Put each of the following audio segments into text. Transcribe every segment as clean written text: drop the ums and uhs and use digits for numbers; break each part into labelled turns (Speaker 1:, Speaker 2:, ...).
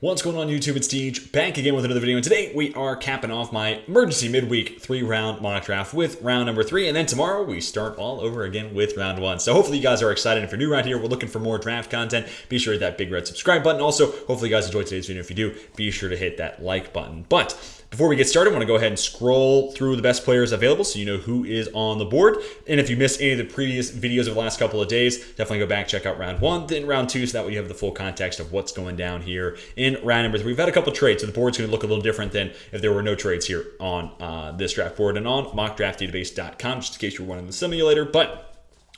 Speaker 1: What's going on YouTube? It's Deej, back again with another video, and today we are capping off my emergency midweek 3-round mock draft with round number 3, and then tomorrow we start all over again with round 1. So hopefully you guys are excited. If you're new around here, we're looking for more draft content. Be sure to hit that big red subscribe button. Also, hopefully you guys enjoyed today's video. If you do, be sure to hit that like button. But before we get started, I want to go ahead and scroll through the best players available so you know who is on the board. And if you missed any of the previous videos of the last couple of days, definitely go back, check out round 1, then round 2, so that way you have the full context of what's going down here in round number 3. We've had a couple trades, so the board's going to look a little different than if there were no trades here on this draft board and on mockdraftdatabase.com, just in case you're running the simulator. But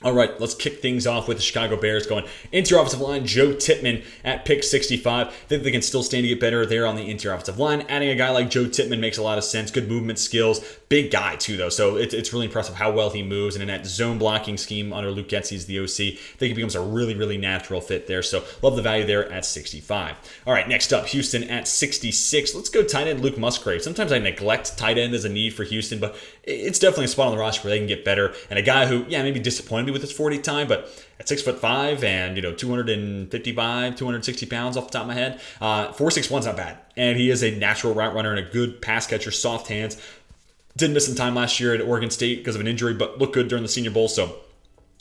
Speaker 1: all right, let's kick things off with the Chicago Bears going interior offensive line, Joe Tippmann at pick 65. I think they can still stand to get better there on the interior offensive line. Adding a guy like Joe Tippmann makes a lot of sense. Good movement skills. Big guy, too, though. So it's really impressive how well he moves. And in that zone blocking scheme under Luke Getsy, the OC, I think he becomes a really, really natural fit there. So love the value there at 65. All right, next up, Houston at 66. Let's go tight end Luke Musgrave. Sometimes I neglect tight end as a need for Houston, but it's definitely a spot on the roster where they can get better. And a guy who, maybe disappointed me with his 40 time, but at 6'5" and 255, 260 pounds off the top of my head, 4.61's not bad. And he is a natural route runner and a good pass catcher, soft hands. Didn't miss some time last year at Oregon State because of an injury, but looked good during the Senior Bowl. So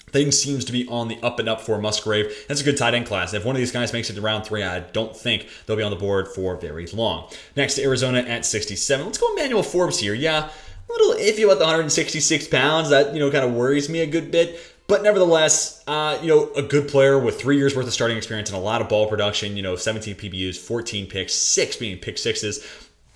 Speaker 1: things seems to be on the up and up for Musgrave. That's a good tight end class. If one of these guys makes it to round 3, I don't think they'll be on the board for very long. Next to Arizona at 67. Let's go Emmanuel Forbes here. Yeah, a little iffy about the 166 pounds. That kind of worries me a good bit. But nevertheless, a good player with 3 years worth of starting experience and a lot of ball production, 17 PBUs, 14 picks, 6 being pick sixes.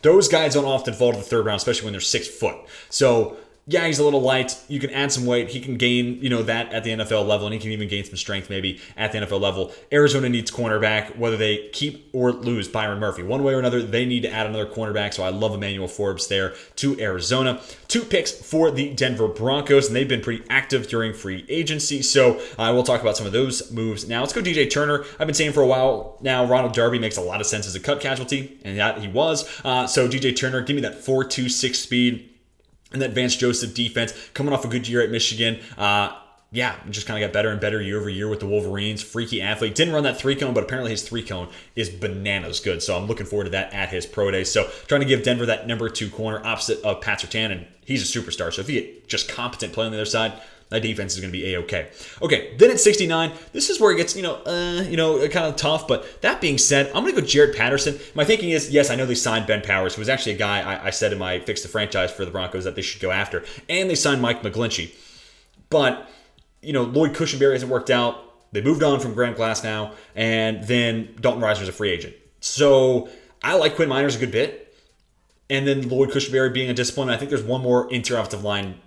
Speaker 1: Those guys don't often fall to the third round, especially when they're 6 foot. So yeah, he's a little light. You can add some weight. He can gain, that at the NFL level, and he can even gain some strength maybe at the NFL level. Arizona needs cornerback, whether they keep or lose Byron Murphy. One way or another, they need to add another cornerback, so I love Emmanuel Forbes there to Arizona. 2 picks for the Denver Broncos, and they've been pretty active during free agency, so we'll talk about some of those moves now. Let's go DJ Turner. I've been saying for a while now, Ronald Darby makes a lot of sense as a cut casualty, and that he was. So DJ Turner, give me that 4.26 speed. And that Vance Joseph defense coming off a good year at Michigan. Just kind of got better and better year over year with the Wolverines. Freaky athlete. Didn't run that 3-cone, but apparently his 3-cone is bananas good. So I'm looking forward to that at his pro day. So trying to give Denver that number 2 corner opposite of Pat Surtain, and he's a superstar. So if you get just competent play on the other side, that defense is going to be A-okay. Okay, then at 69, this is where it gets, kind of tough. But that being said, I'm going to go Jaret Patterson. My thinking is, yes, I know they signed Ben Powers, who was actually a guy I said in my Fix the Franchise for the Broncos that they should go after. And they signed Mike McGlinchey. But, Lloyd Cushenberry hasn't worked out. They moved on from Graham Glasnow. And then Dalton Risner's a free agent. So I like Quinn Miners a good bit. And then Lloyd Cushenberry being a disappointment. I think there's one more interior offensive line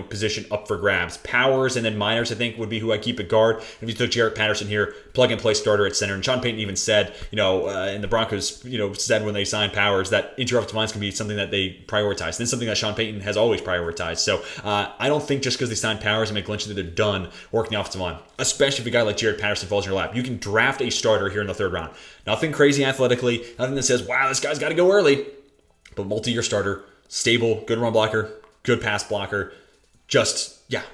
Speaker 1: position up for grabs. Powers and then Miners, I think, would be who I keep at guard. If you took Jaret Patterson here, plug-and-play starter at center. And Sean Payton even said, and the Broncos, said when they signed Powers that interior offensive line is going to be something that they prioritize. And it's something that Sean Payton has always prioritized. So I don't think just because they signed Powers and McGlinchey that they're done working the offensive line, especially if a guy like Jaret Patterson falls in your lap. You can draft a starter here in the 3rd round. Nothing crazy athletically, nothing that says, wow, this guy's got to go early. But multi-year starter, stable, good run blocker, good pass blocker.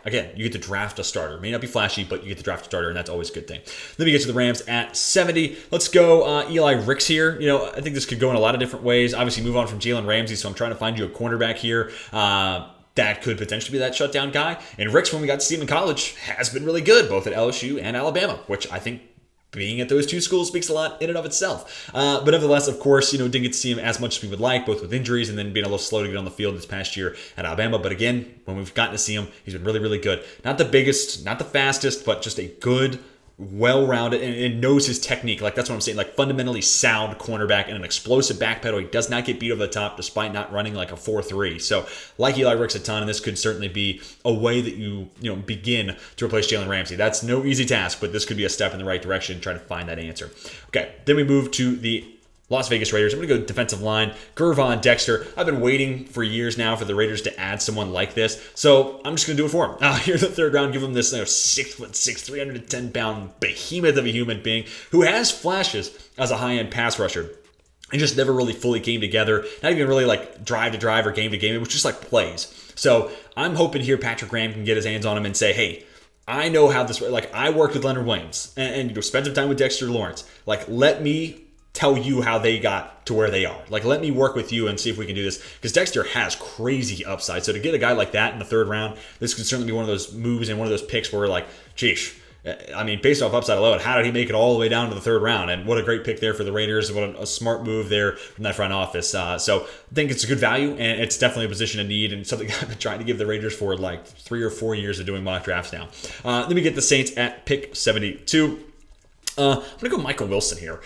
Speaker 1: Again, you get to draft a starter. May not be flashy, but you get to draft a starter, and that's always a good thing. Then we get to the Rams at 70. Let's go Eli Ricks here. I think this could go in a lot of different ways. Obviously, move on from Jalen Ramsey, so I'm trying to find you a cornerback here that could potentially be that shutdown guy. And Ricks, when we got to see him in college, has been really good, both at LSU and Alabama, which I think being at those 2 schools speaks a lot in and of itself. But nevertheless, of course, didn't get to see him as much as we would like, both with injuries and then being a little slow to get on the field this past year at Alabama. But again, when we've gotten to see him, he's been really, really good. Not the biggest, not the fastest, but just a good, well-rounded, and knows his technique. Like, that's what I'm saying. Like, fundamentally sound cornerback and an explosive backpedal. He does not get beat over the top despite not running like a 4.3. So, like Eli Ricks a ton, and this could certainly be a way that you begin to replace Jalen Ramsey. That's no easy task, but this could be a step in the right direction trying to find that answer. Okay, then we move to the Las Vegas Raiders. I'm going to go defensive line, Gervon Dexter. I've been waiting for years now for the Raiders to add someone like this, so I'm just going to do it for him. Here in the 3rd round, give him this 6'6", 310-pound behemoth of a human being who has flashes as a high-end pass rusher. It just never really fully came together. Not even really like drive to drive or game to game. It was just like plays. So I'm hoping here Patrick Graham can get his hands on him and say, hey, I know how this, like, I worked with Leonard Williams and spent some time with Dexter Lawrence. Like, let me tell you how they got to where they are. Like, let me work with you and see if we can do this, because Dexter has crazy upside. So to get a guy like that in the third round, this could certainly be one of those moves and one of those picks where, like, geez, I mean, based off upside alone, how did he make it all the way down to the third round? And what a great pick there for the Raiders. What a smart move there from that front office. So I think it's a good value, and it's definitely a position of need and something I've been trying to give the Raiders for like 3 or 4 years of doing mock drafts now. Let me get the Saints at pick 72. I'm going to go Michael Wilson here.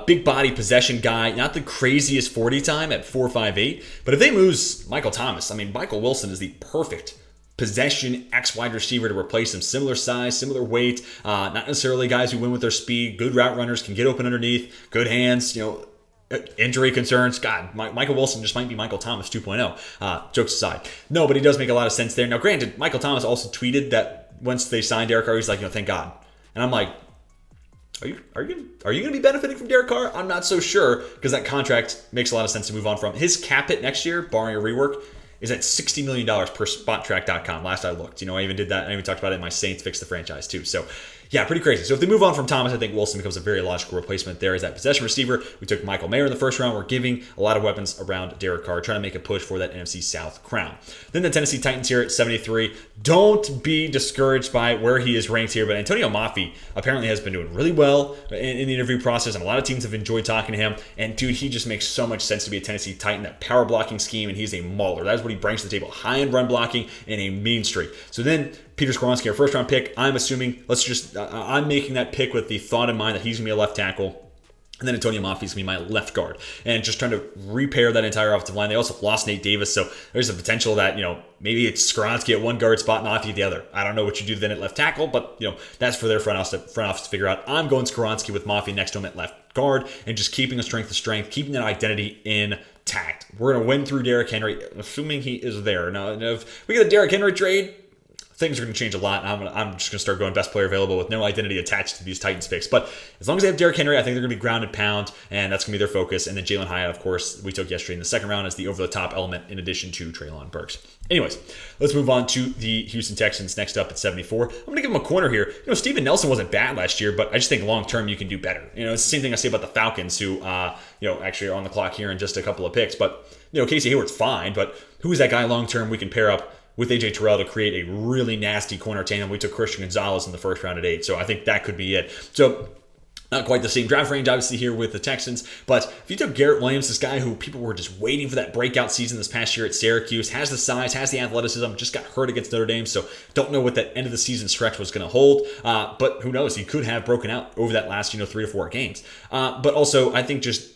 Speaker 1: Big body possession guy, not the craziest 40 time at 4.58, but if they lose Michael Thomas, I mean, Michael Wilson is the perfect possession X wide receiver to replace him. Similar size, similar weight, not necessarily guys who win with their speed. Good route runners, can get open underneath, good hands, injury concerns. God, Michael Wilson just might be Michael Thomas 2.0. Jokes aside. No, but he does make a lot of sense there. Now, granted, Michael Thomas also tweeted that once they signed Derek Carr, he's like, thank God. And I'm like, Are you going to be benefiting from Derek Carr? I'm not so sure, because that contract makes a lot of sense to move on from. His cap hit next year, barring a rework, is at $60 million per SpotTrack.com. Last I looked. I even did that. I even talked about it in my Saints Fix the Franchise too. So, yeah, pretty crazy. So if they move on from Thomas, I think Wilson becomes a very logical replacement there as that possession receiver. We took Michael Mayer in the first round. We're giving a lot of weapons around Derek Carr, trying to make a push for that NFC South crown. Then the Tennessee Titans here at 73. Don't be discouraged by where he is ranked here, but Antonio Mafi apparently has been doing really well in the interview process, and a lot of teams have enjoyed talking to him. And dude, he just makes so much sense to be a Tennessee Titan. That power blocking scheme, and he's a mauler. That is what he brings to the table. High-end run blocking and a mean streak. So then Peter Skoronski, our first round pick, I'm assuming, I'm making that pick with the thought in mind that he's going to be a left tackle. And then Antonio Mafi is going to be my left guard. And just trying to repair that entire offensive line. They also lost Nate Davis, so there's a potential that, maybe it's Skoronski at one guard spot, Mafi at the other. I don't know what you do then at left tackle, but, that's for their front office to figure out. I'm going Skoronski with Mafi next to him at left guard and just keeping a strength to strength, keeping that identity intact. We're going to win through Derrick Henry, assuming he is there. Now, if we get a Derrick Henry trade, things are going to change a lot. I'm just going to start going best player available with no identity attached to these Titans picks. But as long as they have Derrick Henry, I think they're going to be ground and pound, and that's going to be their focus. And then Jalen Hyatt, of course, we took yesterday in the second round as the over-the-top element in addition to Treylon Burks. Anyways, let's move on to the Houston Texans next up at 74. I'm going to give them a corner here. Steven Nelson wasn't bad last year, but I just think long-term you can do better. It's the same thing I say about the Falcons, who, actually are on the clock here in just a couple of picks. But, Casey Hayward's fine, but who is that guy long-term we can pair up with AJ Terrell to create a really nasty corner tandem? We took Christian Gonzalez in the first round at 8, so I think that could be it. So not quite the same draft range, obviously, here with the Texans, but if you took Garrett Williams, this guy who people were just waiting for that breakout season this past year at Syracuse, has the size, has the athleticism, just got hurt against Notre Dame, so don't know what that end of the season stretch was going to hold, but who knows, he could have broken out over that last 3 to 4 games. But also, I think just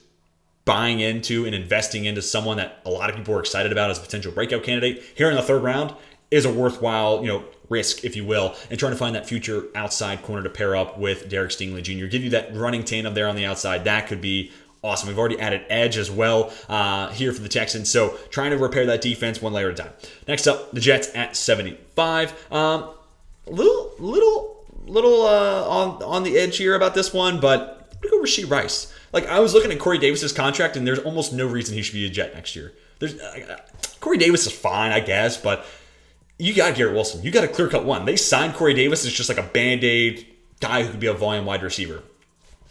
Speaker 1: buying into and investing into someone that a lot of people are excited about as a potential breakout candidate here in the third round is a worthwhile, risk, if you will, and trying to find that future outside corner to pair up with Derek Stingley Jr. Give you that running tandem there on the outside. That could be awesome. We've already added edge as well here for the Texans, so trying to repair that defense one layer at a time. Next up, the Jets at 75. Little on the edge here about this one, but I'm going to go Rashee Rice. Like, I was looking at Corey Davis's contract, and there's almost no reason he should be a Jet next year. Corey Davis is fine, I guess, but you got Garrett Wilson. You got a clear-cut one. They signed Corey Davis as just like a Band-Aid guy who could be a volume wide receiver.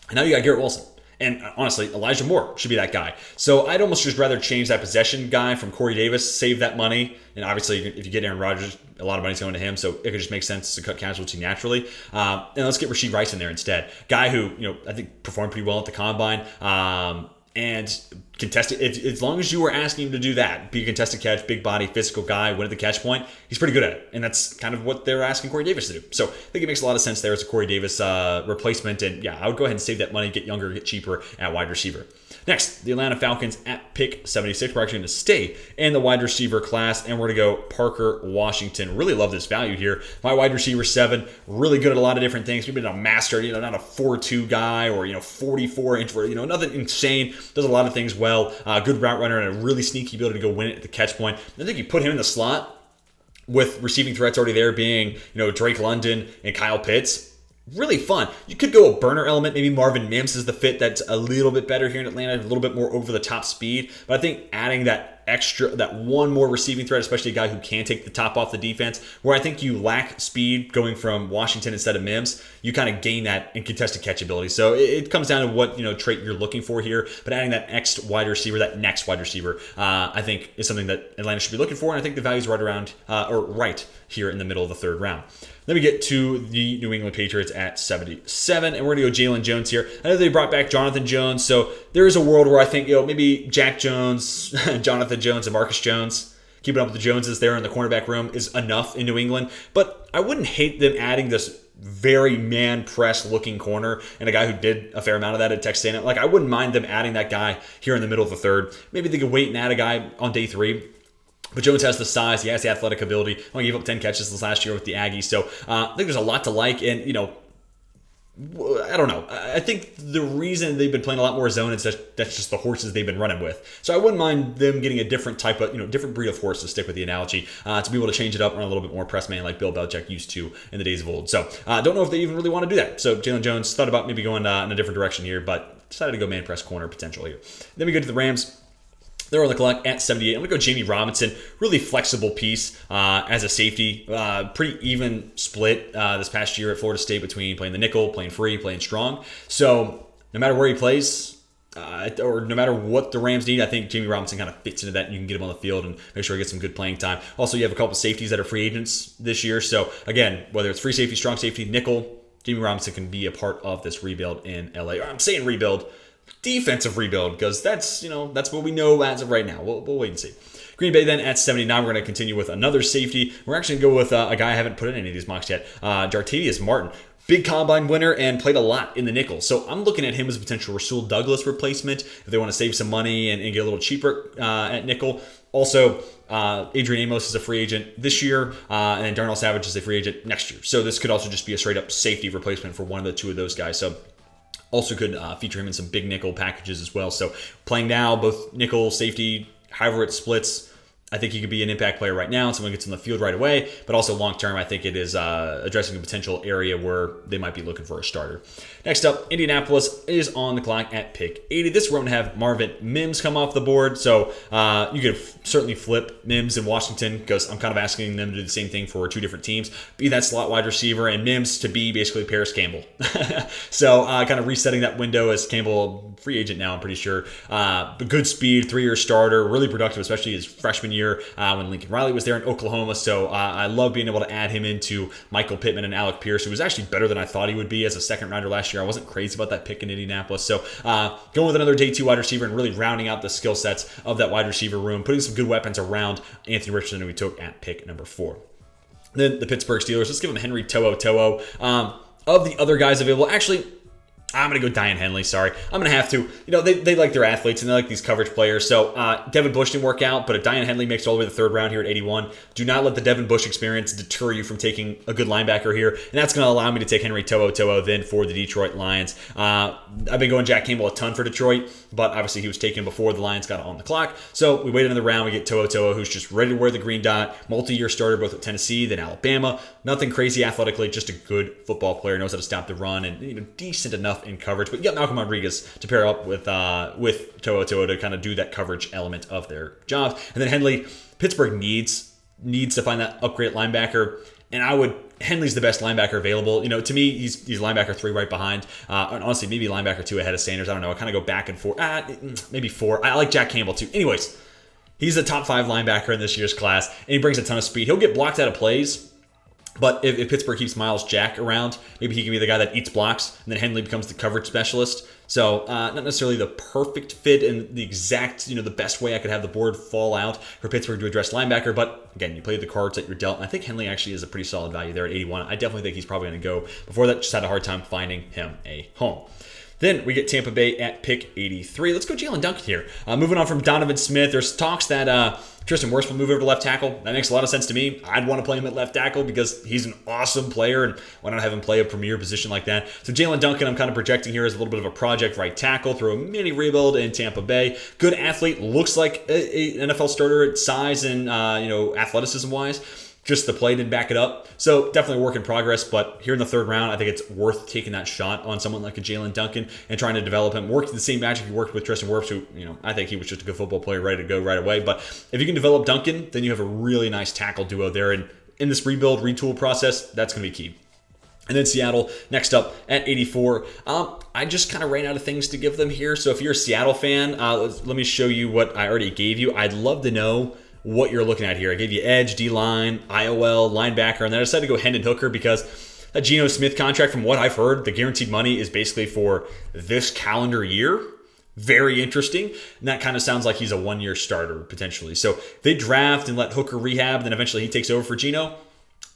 Speaker 1: And now you got Garrett Wilson. And honestly, Elijah Moore should be that guy. So I'd almost just rather change that possession guy from Corey Davis, save that money. And obviously, if you get Aaron Rodgers, a lot of money's going to him. So it could just make sense to cut casualty naturally. And let's get Rashee Rice in there instead. Guy who, I think performed pretty well at the Combine. And contested, as long as you were asking him to do that, be a contested catch, big body, physical guy, win at the catch point, he's pretty good at it. And that's kind of what they're asking Corey Davis to do. So I think it makes a lot of sense there as a Corey Davis replacement. And yeah, I would go ahead and save that money, get younger, get cheaper at wide receiver. Next, the Atlanta Falcons at pick 76. We're actually going to stay in the wide receiver class, and we're going to go Parker Washington. Really love this value here. My wide receiver 7, really good at a lot of different things. We've been a master, not a 4.2 guy or 44 inch, nothing insane. Does a lot of things well. Good route runner and a really sneaky ability to go win it at the catch point. I think you put him in the slot with receiving threats already there, being Drake London and Kyle Pitts. Really fun. You could go a burner element. Maybe Marvin Mims is the fit that's a little bit better here in Atlanta, a little bit more over the top speed. But I think adding that that one more receiving threat, especially a guy who can take the top off the defense. Where I think you lack speed going from Washington instead of Mims, you kind of gain that in contested catch ability. So it comes down to what trait you're looking for here. But adding that next wide receiver, I think is something that Atlanta should be looking for, and I think the value's right around right here in the middle of the third round. Then we get to the New England Patriots at 77, and we're going to go Jalen Jones here. I know they brought back Jonathan Jones, so there is a world where I think maybe Jack Jones, Jonathan Jones, and Marcus Jones, keeping up with the Joneses there in the cornerback room is enough in New England. But I wouldn't hate them adding this very man-press looking corner and a guy who did a fair amount of that at Texas A&M. Like, I wouldn't mind them adding that guy here in the middle of the third. Maybe they could wait and add a guy on day 3. But Jones has the size, he has the athletic ability. Only gave up 10 catches this last year with the Aggies. So I think there's a lot to like. And, I don't know. I think the reason they've been playing a lot more zone is that's just the horses they've been running with. So I wouldn't mind them getting a different type of, different breed of horse, to stick with the analogy, to be able to change it up, run a little bit more press man like Bill Belichick used to in the days of old. So I don't know if they even really want to do that. So Jalen Jones thought about maybe going in a different direction here, but decided to go man press corner potential here. Then we go to the Rams. They're on the clock at 78. I'm going to go Jamie Robinson. Really flexible piece as a safety. Pretty even split this past year at Florida State between playing the nickel, playing free, playing strong. So no matter where he plays, or no matter what the Rams need, I think Jamie Robinson kind of fits into that, and you can get him on the field and make sure he gets some good playing time. Also, you have a couple of safeties that are free agents this year. So again, whether it's free safety, strong safety, nickel, Jamie Robinson can be a part of this rebuild in LA. I'm saying rebuild. Defensive rebuild, because that's what we know as of right now. We'll wait and see. Green Bay then at 79. We're going to continue with another safety. We're actually going to go with a guy I haven't put in any of these mocks yet, Jartavius Martin. Big combine winner and played a lot in the nickel. So I'm looking at him as a potential Rasul Douglas replacement if they want to save some money and get a little cheaper at nickel. Also, Adrian Amos is a free agent this year, and then Darnell Savage is a free agent next year. So this could also just be a straight up safety replacement for one of the two of those guys. So also could feature him in some big nickel packages as well. So playing now, both nickel, safety, however it splits, I think he could be an impact player right now, and someone gets on the field right away. But also long term, I think it is addressing a potential area where they might be looking for a starter. Next up, Indianapolis is on the clock at pick 80. This we're going to have Marvin Mims come off the board. So you could certainly flip Mims in Washington, because I'm kind of asking them to do the same thing for two different teams. Be that slot wide receiver, and Mims to be basically Paris Campbell. So kind of resetting that window as Campbell, free agent now, I'm pretty sure. But good speed, 3-year starter, really productive, especially his freshman year when Lincoln Riley was there in Oklahoma. So I love being able to add him into Michael Pittman and Alec Pierce, who was actually better than I thought he would be as a second rounder last year. I wasn't crazy about that pick in Indianapolis. So going with another day 2 wide receiver and really rounding out the skill sets of that wide receiver room, putting some good weapons around Anthony Richardson, who we took at pick number 4. Then the Pittsburgh Steelers, let's give them Henry To'oTo'o. Of the other guys available, actually, I'm going to go Diane Henley. Sorry. I'm going to have to. They like their athletes and they like these coverage players. So Devin Bush didn't work out, but if Diane Henley makes it all the way to the third round here at 81, do not let the Devin Bush experience deter you from taking a good linebacker here. And that's going to allow me to take Henry To'oTo'o then for the Detroit Lions. I've been going Jack Campbell a ton for Detroit, but obviously he was taken before the Lions got on the clock. So we wait another round. We get To'oTo'o, who's just ready to wear the green dot. Multi-year starter both at Tennessee, then Alabama. Nothing crazy athletically, just a good football player. Knows how to stop the run and decent enough in coverage. But you got Malcolm Rodriguez to pair up with To'oTo'o to kind of do that coverage element of their job. And then Henley, Pittsburgh needs to find that upgrade linebacker. And Henley's the best linebacker available. To me, he's linebacker 3 right behind. And honestly, maybe linebacker 2 ahead of Sanders. I don't know. I kind of go back and forth. Maybe 4. I like Jack Campbell too. Anyways, he's a top 5 linebacker in this year's class, and he brings a ton of speed. He'll get blocked out of plays. But if Pittsburgh keeps Miles Jack around, maybe he can be the guy that eats blocks, and then Henley becomes the coverage specialist. So not necessarily the perfect fit and the exact, the best way I could have the board fall out for Pittsburgh to address linebacker. But again, you play the cards that you're dealt, and I think Henley actually is a pretty solid value there at 81. I definitely think he's probably going to go before that. Just had a hard time finding him a home. Then we get Tampa Bay at pick 83. Let's go Jalen Duncan here. Moving on from Donovan Smith, there's talks that Tristan Wirfs will move over to left tackle. That makes a lot of sense to me. I'd want to play him at left tackle because he's an awesome player, and why not have him play a premier position like that? So Jalen Duncan, I'm kind of projecting here as a little bit of a project right tackle through a mini rebuild in Tampa Bay. Good athlete, looks like an NFL starter at size and athleticism wise. Just the play didn't back it up. So definitely a work in progress, but here in the third round, I think it's worth taking that shot on someone like a Jalen Duncan and trying to develop him. Worked the same magic he worked with Tristan Wirfs, who, I think he was just a good football player, ready to go right away. But if you can develop Duncan, then you have a really nice tackle duo there. And in this rebuild, retool process, that's going to be key. And then Seattle, next up at 84. I just kind of ran out of things to give them here. So if you're a Seattle fan, let me show you what I already gave you. I'd love to know what you're looking at here. I gave you edge, D-line, IOL, linebacker, and then I decided to go Hendon Hooker because that Geno Smith contract, from what I've heard, the guaranteed money is basically for this calendar year. Very interesting. And that kind of sounds like he's a one-year starter, potentially. So they draft and let Hooker rehab, and then eventually he takes over for Geno.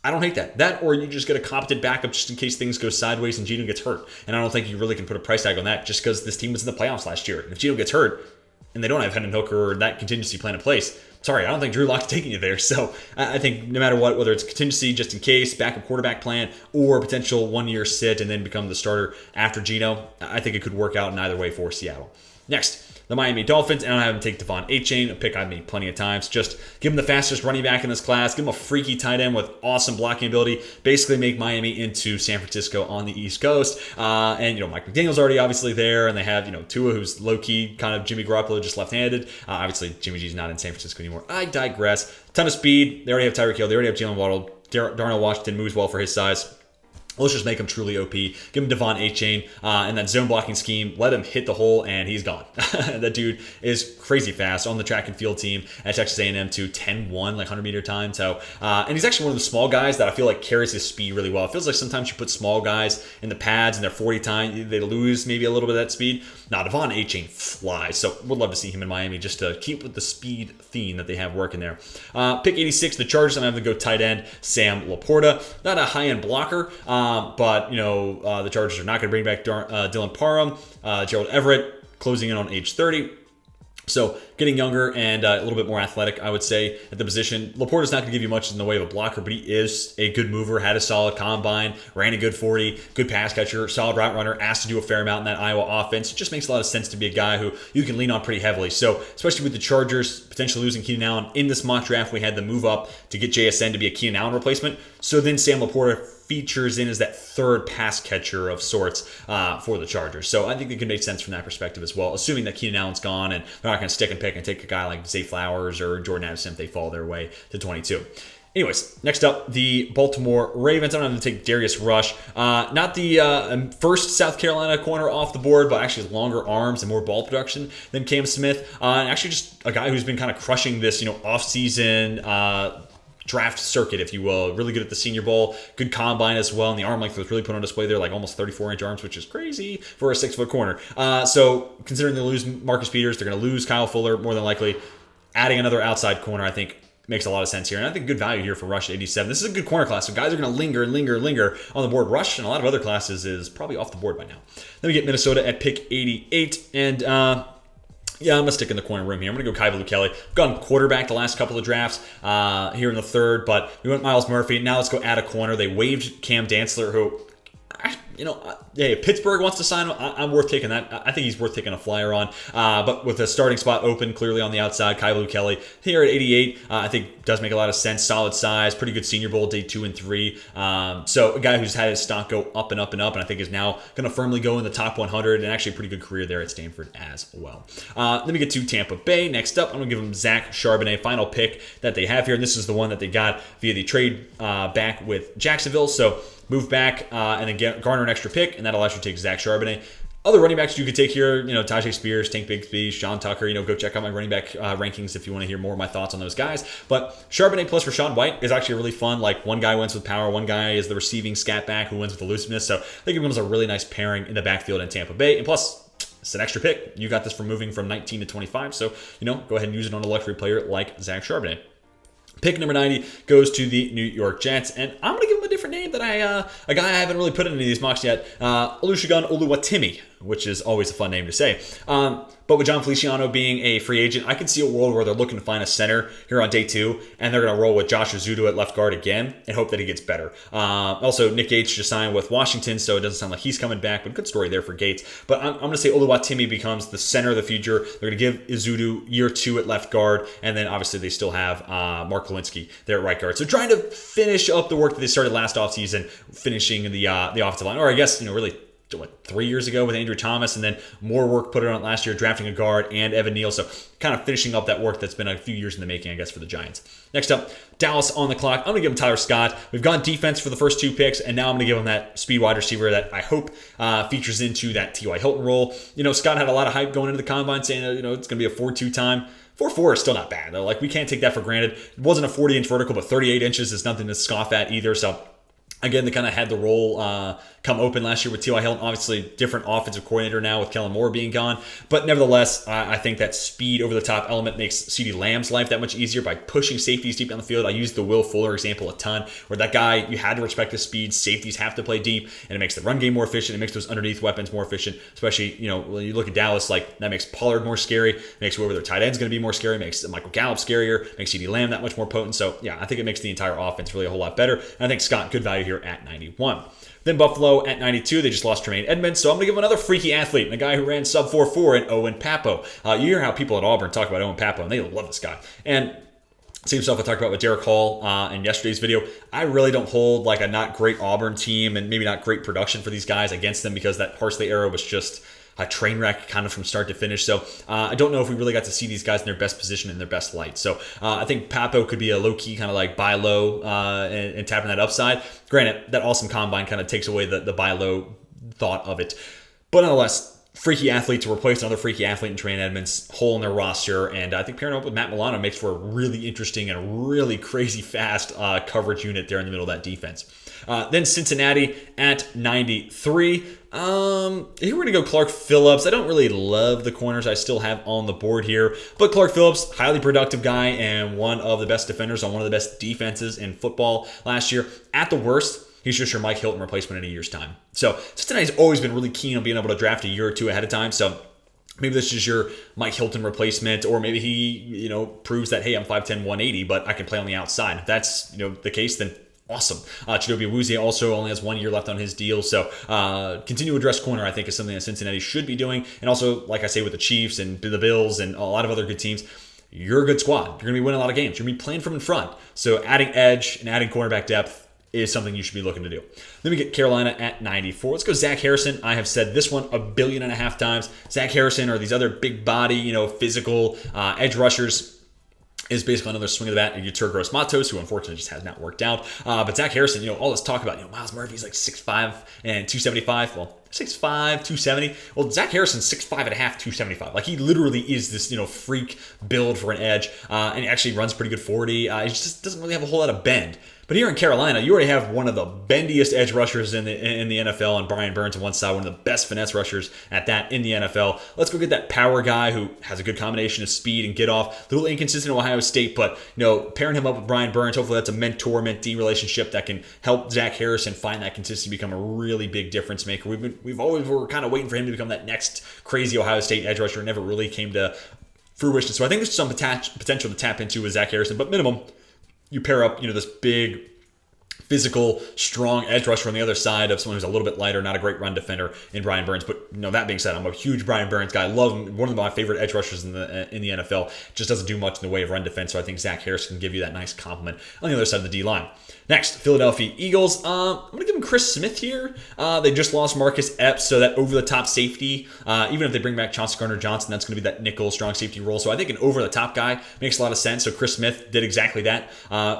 Speaker 1: I don't hate that. That, or you just get a competent backup just in case things go sideways and Geno gets hurt. And I don't think you really can put a price tag on that just because this team was in the playoffs last year. And if Geno gets hurt and they don't have Hendon Hooker or that contingency plan in place, sorry, I don't think Drew Lock's taking you there. So I think no matter what, whether it's contingency just in case, backup quarterback plan, or potential one-year sit and then become the starter after Geno, I think it could work out in either way for Seattle. Next, the Miami Dolphins, and I have them take Devon Achane, a pick I've made plenty of times. Just give him the fastest running back in this class, give him a freaky tight end with awesome blocking ability, basically make Miami into San Francisco on the East Coast. And, Mike McDaniel's already obviously there, and they have, Tua, who's low-key kind of Jimmy Garoppolo, just left-handed. Obviously, Jimmy G's not in San Francisco anymore. I digress. Ton of speed. They already have Tyreek Hill. They already have Jalen Waddle. Darnell Washington moves well for his size. Let's just make him truly OP. Give him Devon Achane and that zone blocking scheme. Let him hit the hole, and he's gone. That dude is crazy fast on the track and field team at Texas A&M too. 10-1, like 100-meter time. So, and he's actually one of the small guys that I feel like carries his speed really well. It feels like sometimes you put small guys in the pads and their 40 time, they lose maybe a little bit of that speed. Now, Devon Achane flies. So, would love to see him in Miami just to keep with the speed theme that they have working there. Pick 86, the Chargers. I'm going to go tight end Sam Laporta. Not a high-end blocker. But, the Chargers are not going to bring back Dylan Parham. Gerald Everett closing in on age 30. So getting younger and a little bit more athletic, I would say, at the position. Laporta's not going to give you much in the way of a blocker, but he is a good mover, had a solid combine, ran a good 40, good pass catcher, solid route runner, asked to do a fair amount in that Iowa offense. It just makes a lot of sense to be a guy who you can lean on pretty heavily. So especially with the Chargers potentially losing Keenan Allen in this mock draft, we had them move up to get JSN to be a Keenan Allen replacement. So then Sam Laporta features in as that third pass catcher of sorts for the Chargers. So I think it could make sense from that perspective as well, assuming that Keenan Allen's gone and they're not going to stick and pick and take a guy like Zay Flowers or Jordan Addison if they fall their way to 22. Anyways, next up, the Baltimore Ravens. I'm going to take Darius Rush. Not the first South Carolina corner off the board, but actually longer arms and more ball production than Cam Smith. And actually just a guy who's been kind of crushing this, off-season draft circuit, if you will. Really good at the Senior Bowl. Good combine as well. And the arm length was really put on display there, like almost 34-inch arms, which is crazy for a 6-foot corner. So considering they lose Marcus Peters, they're going to lose Kyle Fuller more than likely. Adding another outside corner, I think, makes a lot of sense here. And I think good value here for Rush at 87. This is a good corner class, so guys are going to linger on the board. Rush and a lot of other classes is probably off the board by now. Then we get Minnesota at pick 88. And yeah, I'm going to stick in the corner room here. I'm going to go Kaivu Kelly. I've gone quarterback the last couple of drafts here in the third, but we went Myles Murphy. Now let's go add a corner. They waived Cam Dantzler, who, if Pittsburgh wants to sign him, I'm worth taking that. I think he's worth taking a flyer on. But with a starting spot open clearly on the outside, Kaivu Kelly here at 88, I think does make a lot of sense. Solid size, pretty good Senior Bowl day 2 and 3. So a guy who's had his stock go up and up and up, and I think is now going to firmly go in the top 100, and actually a pretty good career there at Stanford as well. Let me get to Tampa Bay. Next up, I'm going to give them Zach Charbonnet, final pick that they have here. And this is the one that they got via the trade back with Jacksonville. So move back and then garner an extra pick, and that allows you to take Zach Charbonnet. Other running backs you could take here, Tajay Spears, Tank Bigsby, Sean Tucker, go check out my running back rankings if you want to hear more of my thoughts on those guys. But Charbonnet plus Rachaad White is actually really fun. Like, one guy wins with power, one guy is the receiving scat back who wins with elusiveness. So I think it becomes a really nice pairing in the backfield in Tampa Bay. And plus, it's an extra pick. You got this from moving from 19 to 25. So, go ahead and use it on a luxury player like Zach Charbonnet. Pick number 90 goes to the New York Jets, and I'm going to give them a different different name that a guy I haven't really put in any of these mocks yet, Olusegun Oluwatimi, which is always a fun name to say. But with John Feliciano being a free agent, I can see a world where they're looking to find a center here on day 2, and they're going to roll with Josh Ozuna at left guard again and hope that he gets better. Also, Nick Gates just signed with Washington, so it doesn't sound like he's coming back, but good story there for Gates. But I'm going to say Oluwatimi becomes the center of the future. They're going to give Ozuna year 2 at left guard, and then obviously they still have Mark Lewinsky there at right guard. So trying to finish up the work that they started last offseason, finishing the offensive line, or I guess, really 3 years ago with Andrew Thomas, and then more work put on it last year, drafting a guard and Evan Neal. So kind of finishing up that work that's been a few years in the making, I guess, for the Giants. Next up, Dallas on the clock. I'm going to give him Tyler Scott. We've gone defense for the first 2 picks, and now I'm going to give him that speed wide receiver that I hope features into that T.Y. Hilton role. Scott had a lot of hype going into the combine saying, it's going to be a 4.2 time. 4.4 is still not bad, though. Like, we can't take that for granted. It wasn't a 40-inch vertical, but 38 inches is nothing to scoff at either. So again, they kind of had the role come open last year with T.Y. Hilton. Obviously, different offensive coordinator now with Kellen Moore being gone. But nevertheless, I think that speed over the top element makes CeeDee Lamb's life that much easier by pushing safeties deep down the field. I use the Will Fuller example a ton, where that guy, you had to respect his speed. Safeties have to play deep, and it makes the run game more efficient. It makes those underneath weapons more efficient, especially, when you look at Dallas, like that makes Pollard more scary, makes whoever their tight end's going to be more scary, makes Michael Gallup scarier, makes CeeDee Lamb that much more potent. So, yeah, I think it makes the entire offense really a whole lot better. And I think Scott, good value here at 91. Then Buffalo at 92, they just lost Tremaine Edmonds, so I'm going to give another freaky athlete, and a guy who ran sub 4.4 in Owen Pappo. You hear how people at Auburn talk about Owen Pappo, and they love this guy. And same stuff I talked about with Derek Hall in yesterday's video. I really don't hold like a not great Auburn team and maybe not great production for these guys against them, because that Parsley era was just a train wreck kind of from start to finish. So I don't know if we really got to see these guys in their best position, in their best light. So I think Pappo could be a low-key kind of like buy low and tapping that upside. Granted, that awesome combine kind of takes away the buy low thought of it. But nonetheless, freaky athlete to replace another freaky athlete in Tremaine Edmonds, hole in their roster. And I think pairing up with Matt Milano makes for a really interesting and really crazy fast coverage unit there in the middle of that defense. Then Cincinnati at 93. Here we're going to go Clark Phillips. I don't really love the corners I still have on the board here, but Clark Phillips, highly productive guy and one of the best defenders on one of the best defenses in football last year. At the worst, he's just your Mike Hilton replacement in a year's time. So Cincinnati's always been really keen on being able to draft a year or two ahead of time. So maybe this is your Mike Hilton replacement, or maybe he, proves that, hey, I'm 5'10", 180, but I can play on the outside. If that's, the case, then awesome. Chidobe Awuzie also only has 1 year left on his deal. So continue to address corner, I think, is something that Cincinnati should be doing. And also, like I say, with the Chiefs and the Bills and a lot of other good teams, you're a good squad. You're going to be winning a lot of games. You're going to be playing from in front. So adding edge and adding cornerback depth is something you should be looking to do. Then we get Carolina at 94. Let's go Zach Harrison. I have said this one 1.5 billion times. Zach Harrison or these other big body, physical edge rushers is basically another swing of the bat. Yetur Gross-Matos, who unfortunately just has not worked out. But Zach Harrison, all this talk about, Miles Murphy's like 6'5" and 275. Well, 6'5", 270. Well, Zach Harrison's 6'5 and a half, 275. Like, he literally is this, freak build for an edge. And he actually runs pretty good 40. He just doesn't really have a whole lot of bend. But here in Carolina, you already have one of the bendiest edge rushers in the NFL, and Brian Burns on one side, one of the best finesse rushers at that in the NFL. Let's go get that power guy who has a good combination of speed and get off. A little inconsistent in Ohio State, but pairing him up with Brian Burns, hopefully that's a mentor-mentee relationship that can help Zach Harrison find that consistency, become a really big difference maker. We've always were kind of waiting for him to become that next crazy Ohio State edge rusher. It never really came to fruition. So I think there's some potential to tap into with Zach Harrison, but minimum, you pair up, this big, physical, strong edge rusher on the other side of someone who's a little bit lighter, not a great run defender in Brian Burns. But that being said, I'm a huge Brian Burns guy. I love him. One of my favorite edge rushers in the NFL. Just doesn't do much in the way of run defense. So I think Zach Harris can give you that nice compliment on the other side of the D line. Next, Philadelphia Eagles. I'm going to give them Chris Smith here. They just lost Marcus Epps, so that over-the-top safety, even if they bring back Chauncey Gardner-Johnson, that's going to be that nickel strong safety role. So I think an over-the-top guy makes a lot of sense. So Chris Smith did exactly that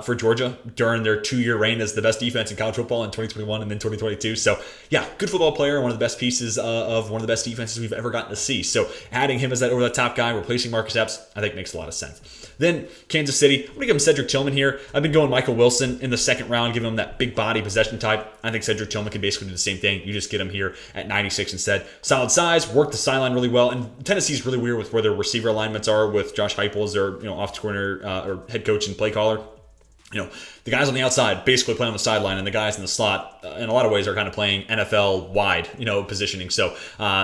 Speaker 1: for Georgia during their 2-year reign as the best defense in college football in 2021 and then 2022. So yeah, good football player, one of the best pieces of one of the best defenses we've ever gotten to see. So adding him as that over-the-top guy, replacing Marcus Epps, I think makes a lot of sense. Then Kansas City, I'm going to give him Cedric Tillman here. I've been going Michael Wilson in the second round, giving him that big body possession type. I think Cedric Tillman can basically do the same thing. You just get him here at 96 instead. Solid size, work the sideline really well. And Tennessee's really weird with where their receiver alignments are with Josh Heupel as their offensive coordinator or head coach and play caller. the guys on the outside basically play on the sideline, and the guys in the slot, in a lot of ways, are kind of playing NFL wide, positioning. So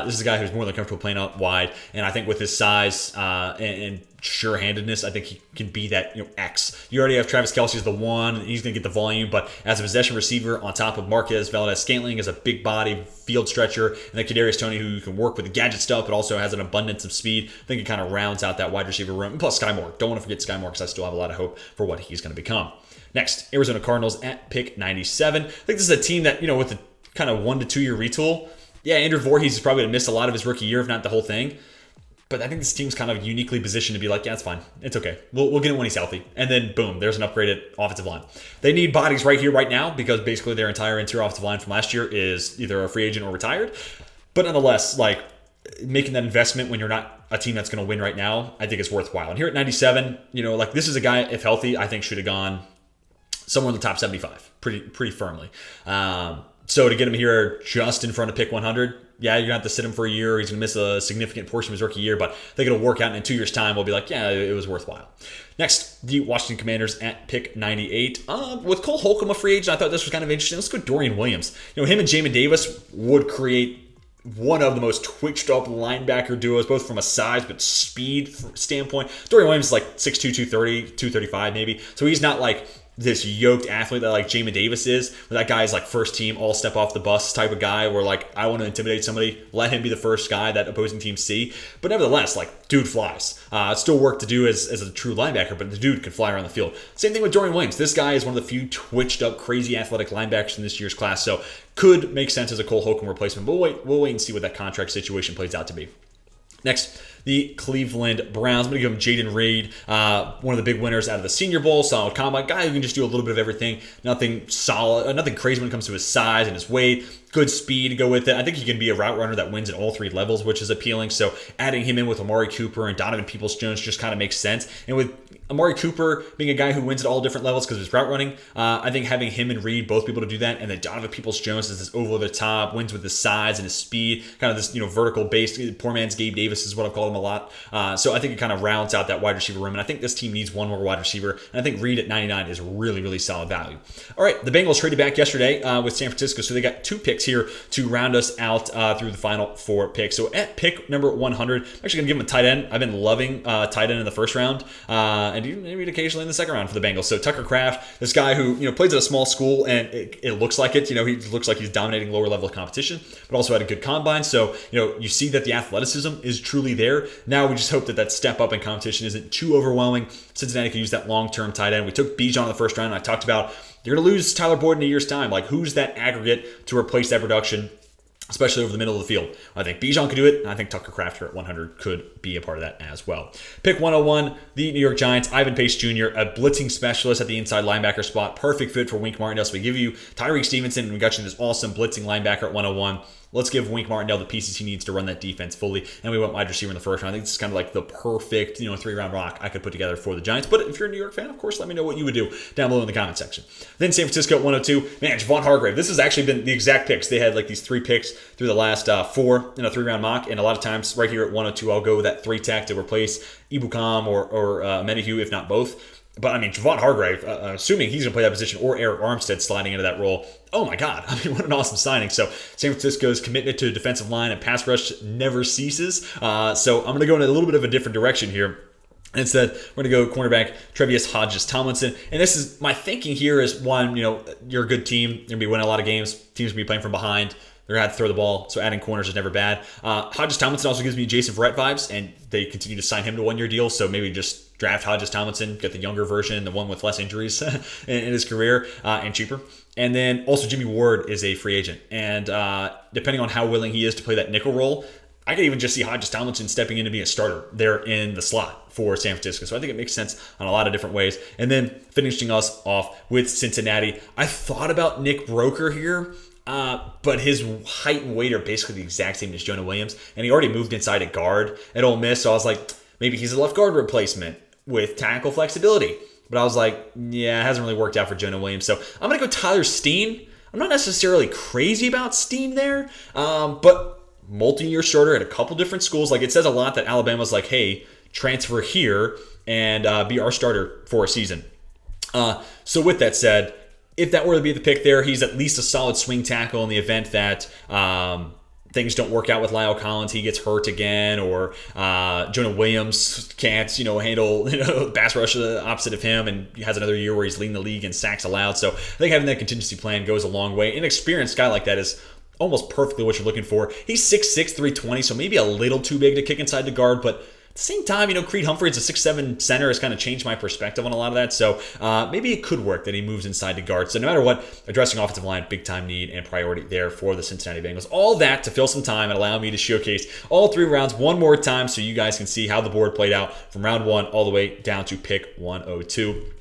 Speaker 1: this is a guy who's more than comfortable playing out wide, and I think with his size and sure-handedness, I think he can be that X. You already have Travis Kelce as the one, and he's going to get the volume, but as a possession receiver on top of Marquez Valdes-Scantling as a big body field stretcher, and then Kadarius Toney, who can work with the gadget stuff but also has an abundance of speed, I think it kind of rounds out that wide receiver room. And plus Sky Moore. Don't want to forget Sky Moore because I still have a lot of hope for what he's going to become. Next, Arizona Cardinals at pick 97. I think this is a team that, with the kind of 1 to 2 year retool, Andrew Voorhees is probably going to miss a lot of his rookie year, if not the whole thing. But I think this team's kind of uniquely positioned to be like, yeah, it's fine. It's okay. We'll get him when he's healthy. And then, boom, there's an upgraded offensive line. They need bodies right here, right now, because basically their entire interior offensive line from last year is either a free agent or retired. But nonetheless, making that investment when you're not a team that's going to win right now, I think is worthwhile. And here at 97, this is a guy, if healthy, I think should have gone somewhere in the top 75 pretty firmly. So to get him here just in front of pick 100, you're going to have to sit him for a year. He's going to miss a significant portion of his rookie year, but I think it'll work out. And in 2 years' time, we'll be like, yeah, it was worthwhile. Next, the Washington Commanders at pick 98. With Cole Holcomb a free agent, I thought this was kind of interesting. Let's go Dorian Williams. Him and Jamin Davis would create one of the most twitched up linebacker duos, both from a size but speed standpoint. Dorian Williams is 6'2", 230, 235 maybe. So he's not this yoked athlete that Jamin Davis is, where that guy is first team, all step off the bus type of guy where I want to intimidate somebody, let him be the first guy that opposing teams see. But nevertheless, dude flies. Still work to do as a true linebacker, but the dude can fly around the field. Same thing with Dorian Williams. This guy is one of the few twitched up, crazy athletic linebackers in this year's class, so could make sense as a Cole Holcomb replacement. But we'll wait and see what that contract situation plays out to be. Next, the Cleveland Browns. I'm going to give him Jaden Reed, one of the big winners out of the Senior Bowl, solid combine, guy who can just do a little bit of everything. Nothing solid, nothing crazy when it comes to his size and his weight. Good speed to go with it. I think he can be a route runner that wins at all three levels, which is appealing. So adding him in with Amari Cooper and Donovan Peoples-Jones just kind of makes sense. And with Amari Cooper being a guy who wins at all different levels because of his route running, I think having him and Reed both be able to do that, and then Donovan Peoples-Jones is this over the top, wins with his size and his speed, kind of this vertical based, poor man's Gabe Davis is what I've called him a lot. So I think it kind of rounds out that wide receiver room, and I think this team needs one more wide receiver, and I think Reed at 99 is really, really solid value. All right, the Bengals traded back yesterday with San Francisco, so they got 2 picks here to round us out through the final 4 picks. So at pick number 100, I'm actually going to give him a tight end. I've been loving tight end in the first round, and even maybe occasionally in the second round for the Bengals. So Tucker Kraft, this guy who plays at a small school, and it looks like it. He looks like he's dominating lower level of competition, but also had a good combine. So you see that the athleticism is truly there. Now we just hope that step up in competition isn't too overwhelming. Cincinnati can use that long-term tight end. We took Bijan in the first round, and I talked about you're going to lose Tyler Boyd in a year's time. Who's that aggregate to replace that production, especially over the middle of the field? I think Bijan could do it, and I think Tucker Kraft here at 100 could be a part of that as well. Pick 101, the New York Giants, Ivan Pace Jr., a blitzing specialist at the inside linebacker spot. Perfect fit for Wink Martindale. So we give you Tyreek Stevenson, and we got you this awesome blitzing linebacker at 101. Let's give Wink Martindale the pieces he needs to run that defense fully. And we went wide receiver in the first round. I think this is kind of the perfect, 3-round rock I could put together for the Giants. But if you're a New York fan, of course, let me know what you would do down below in the comment section. Then San Francisco at 102. Man, Javon Hargrave. This has actually been the exact picks. They had these 3 picks through the last 4 in a 3-round mock. And a lot of times right here at 102, I'll go with that 3-tech to replace Ibukam or Menahu, if not both. But, Javon Hargrave, assuming he's going to play that position, or Eric Armstead sliding into that role, oh my God. What an awesome signing. So San Francisco's commitment to defensive line and pass rush never ceases. So I'm going to go in a little bit of a different direction here. Instead, we're going to go cornerback Trevius Hodges-Tomlinson. And this is my thinking here is, one, you're a good team. You're going to be winning a lot of games. Teams going to be playing from behind. They're going to have to throw the ball, so adding corners is never bad. Hodges-Tomlinson also gives me Jason Verrett vibes, and they continue to sign him to a 1-year deal, so maybe just draft Hodges-Tomlinson, get the younger version, the one with less injuries in his career, and cheaper. And then also Jimmy Ward is a free agent, and depending on how willing he is to play that nickel role, I could even just see Hodges-Tomlinson stepping in to be a starter there in the slot for San Francisco. So I think it makes sense on a lot of different ways. And then finishing us off with Cincinnati, I thought about Nick Broker here, but his height and weight are basically the exact same as Jonah Williams, and he already moved inside at guard at Ole Miss, so I was like, maybe he's a left guard replacement with tackle flexibility. But I was like, yeah, it hasn't really worked out for Jonah Williams, so I'm going to go Tyler Steen. I'm not necessarily crazy about Steen there, but multi-year starter at a couple different schools. It says a lot that Alabama's like, hey, transfer here and be our starter for a season. So with that said, if that were to be the pick there, he's at least a solid swing tackle in the event that things don't work out with Lyle Collins, he gets hurt again, or Jonah Williams can't, handle pass rush opposite of him, and has another year where he's leading the league in sacks allowed. So I think having that contingency plan goes a long way. An experienced guy like that is almost perfectly what you're looking for. He's 6'6", 320, so maybe a little too big to kick inside the guard, but at the same time, Creed Humphreys, a 6'7" center, has kind of changed my perspective on a lot of that. So maybe it could work that he moves inside the guard. So no matter what, addressing offensive line, big time need and priority there for the Cincinnati Bengals. All that to fill some time and allow me to showcase all 3 rounds one more time so you guys can see how the board played out from round 1 all the way down to pick 102.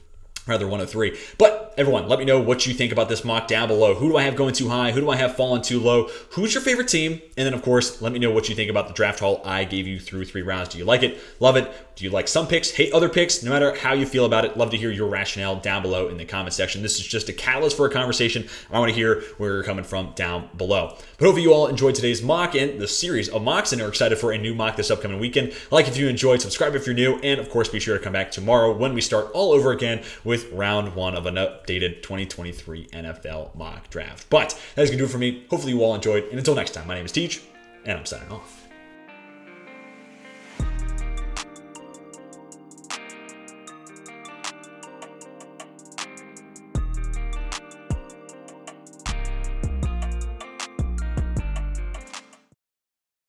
Speaker 1: Rather 103. But everyone, let me know what you think about this mock down below. Who do I have going too high? Who do I have falling too low? Who's your favorite team? And then, of course, let me know what you think about the draft haul I gave you through 3 rounds. Do you like it? Love it? Do you like some picks? Hate other picks? No matter how you feel about it, love to hear your rationale down below in the comment section. This is just a catalyst for a conversation. I want to hear where you're coming from down below. But hopefully you all enjoyed today's mock and the series of mocks and are excited for a new mock this upcoming weekend. Like if you enjoyed, subscribe if you're new, and of course be sure to come back tomorrow when we start all over again with round 1 of an updated 2023 NFL mock draft. But that is going to do it for me. Hopefully you all enjoyed, and until next time, my name is Teach, and I'm signing off.